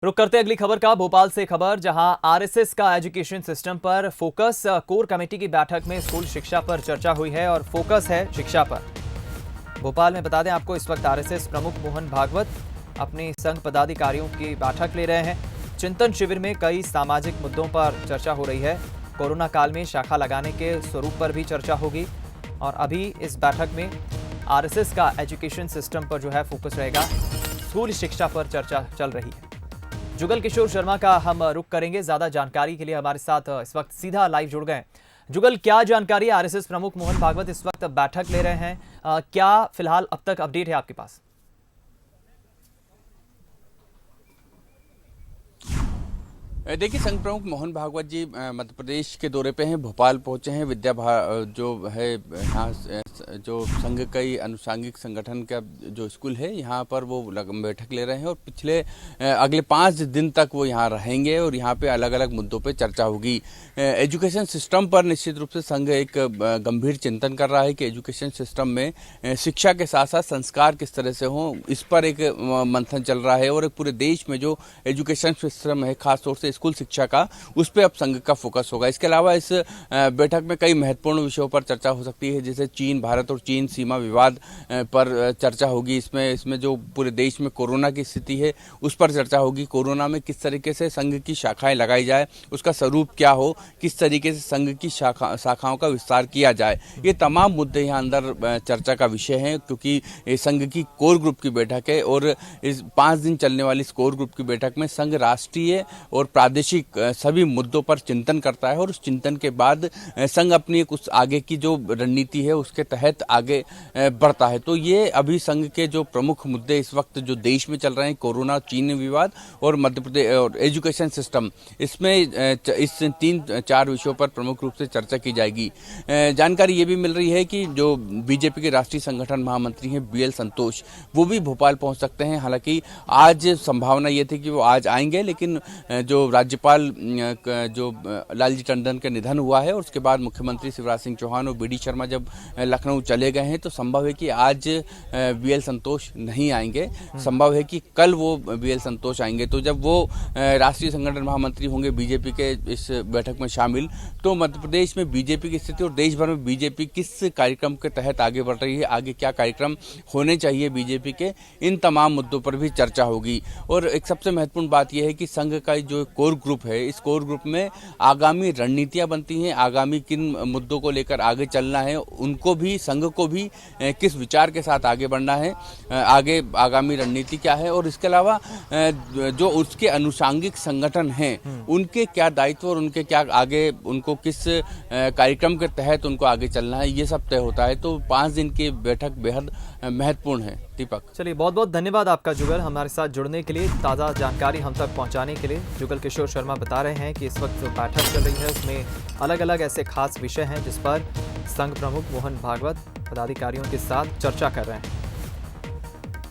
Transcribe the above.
रुक करते अगली खबर का। भोपाल से खबर, जहां आरएसएस का एजुकेशन सिस्टम पर फोकस। कोर कमेटी की बैठक में स्कूल शिक्षा पर चर्चा हुई है और फोकस है शिक्षा पर। भोपाल में बता दें आपको, इस वक्त आरएसएस प्रमुख मोहन भागवत अपनी संघ पदाधिकारियों की बैठक ले रहे हैं। चिंतन शिविर में कई सामाजिक मुद्दों पर चर्चा हो रही है। कोरोना काल में शाखा लगाने के स्वरूप पर भी चर्चा होगी और अभी इस बैठक में आरएसएस का एजुकेशन सिस्टम पर जो है फोकस रहेगा। स्कूल शिक्षा पर चर्चा चल रही है। जुगल किशोर शर्मा का हम रुख करेंगे। ज्यादा जानकारी के लिए हमारे साथ इस वक्त सीधा लाइव जुड़ गए। जुगल, क्या जानकारी? आरएसएस प्रमुख मोहन भागवत इस वक्त बैठक ले रहे हैं, क्या फिलहाल अब तक अपडेट है आपके पास? देखिए, संघ प्रमुख मोहन भागवत जी मध्य प्रदेश के दौरे पे हैं, भोपाल पहुंचे हैं। जो है यहाँ जो संघ का ही अनुषंगिक संगठन का जो स्कूल है, यहाँ पर वो बैठक ले रहे हैं और अगले 5 दिन तक वो यहाँ रहेंगे और यहाँ पे अलग अलग मुद्दों पे चर्चा होगी। एजुकेशन सिस्टम पर निश्चित रूप से संघ एक गंभीर चिंतन कर रहा है कि एजुकेशन सिस्टम में शिक्षा के साथ साथ संस्कार किस तरह से हों, इस पर एक मंथन चल रहा है। और पूरे देश में जो एजुकेशन सिस्टम है, खासतौर से स्कूल शिक्षा का, उस पर अब संघ का फोकस होगा। इसके अलावा इस बैठक में कई महत्वपूर्ण विषयों पर चर्चा हो सकती है, जैसे भारत और चीन सीमा विवाद पर चर्चा होगी। इसमें जो पूरे देश में कोरोना की स्थिति है, उस पर चर्चा होगी। कोरोना में किस तरीके से संघ की शाखाएं लगाई जाए, उसका स्वरूप क्या हो, किस तरीके से संघ की शाखाओं का विस्तार किया जाए, ये तमाम मुद्दे यहाँ अंदर चर्चा का विषय हैं। क्योंकि संघ की कोर ग्रुप की बैठक है और इस 5 दिन चलने वाली इस कोर ग्रुप की बैठक में संघ राष्ट्रीय और प्रादेशिक सभी मुद्दों पर चिंतन करता है और उस चिंतन के बाद संघ अपनी कुछ आगे की जो रणनीति है उसके तहत आगे बढ़ता है। तो ये अभी संघ के जो प्रमुख मुद्दे इस वक्त जो देश में चल रहे हैं, कोरोना, चीन विवाद और मध्य प्रदेश और एजुकेशन सिस्टम, इसमें इस 3-4 विषयों पर प्रमुख रूप से चर्चा की जाएगी। जानकारी ये भी मिल रही है कि जो बीजेपी के राष्ट्रीय संगठन महामंत्री हैं बीएल संतोष, वो भी भोपाल पहुंच सकते हैं। हालांकि आज संभावना ये थी कि वो आज आएंगे, लेकिन जो राज्यपाल जो लालजी टंडन का निधन हुआ है और उसके बाद मुख्यमंत्री शिवराज सिंह चौहान और बीडी शर्मा जब लखनऊ चले गए हैं, तो संभव है कि आज बीएल संतोष नहीं आएंगे। संभव है कि कल वो बीएल संतोष आएंगे। तो जब वो राष्ट्रीय संगठन महामंत्री होंगे बीजेपी के इस बैठक में शामिल, तो मध्य प्रदेश में बीजेपी की स्थिति और देश भर में बीजेपी किस कार्यक्रम के तहत आगे बढ़ रही है, आगे क्या कार्यक्रम होने चाहिए बीजेपी के, इन तमाम मुद्दों पर भी चर्चा होगी। और एक सबसे महत्वपूर्ण बात यह है कि संघ का जो कोर ग्रुप है, इस कोर ग्रुप में आगामी रणनीतियां बनती हैं, आगामी किन मुद्दों को लेकर आगे चलना है, उनको भी, संघ को भी किस विचार के साथ आगे बढ़ना है, आगे आगामी रणनीति क्या है, और इसके अलावा जो उसके अनुषंगिक संगठन हैं उनके क्या दायित्व और उनके क्या आगे, उनको किस कार्यक्रम के तहत उनको आगे चलना है, ये सब तय होता है। तो 5 दिन की बैठक बेहद महत्वपूर्ण है। दीपक, चलिए, बहुत बहुत धन्यवाद आपका जुगल, हमारे साथ जुड़ने के लिए, ताज़ा जानकारी हम तक पहुंचाने के लिए। जुगल किशोर शर्मा बता रहे हैं कि इस वक्त जो बैठक चल रही है उसमें अलग अलग ऐसे खास विषय हैं जिस पर संघ प्रमुख मोहन भागवत पदाधिकारियों के साथ चर्चा कर रहे हैं।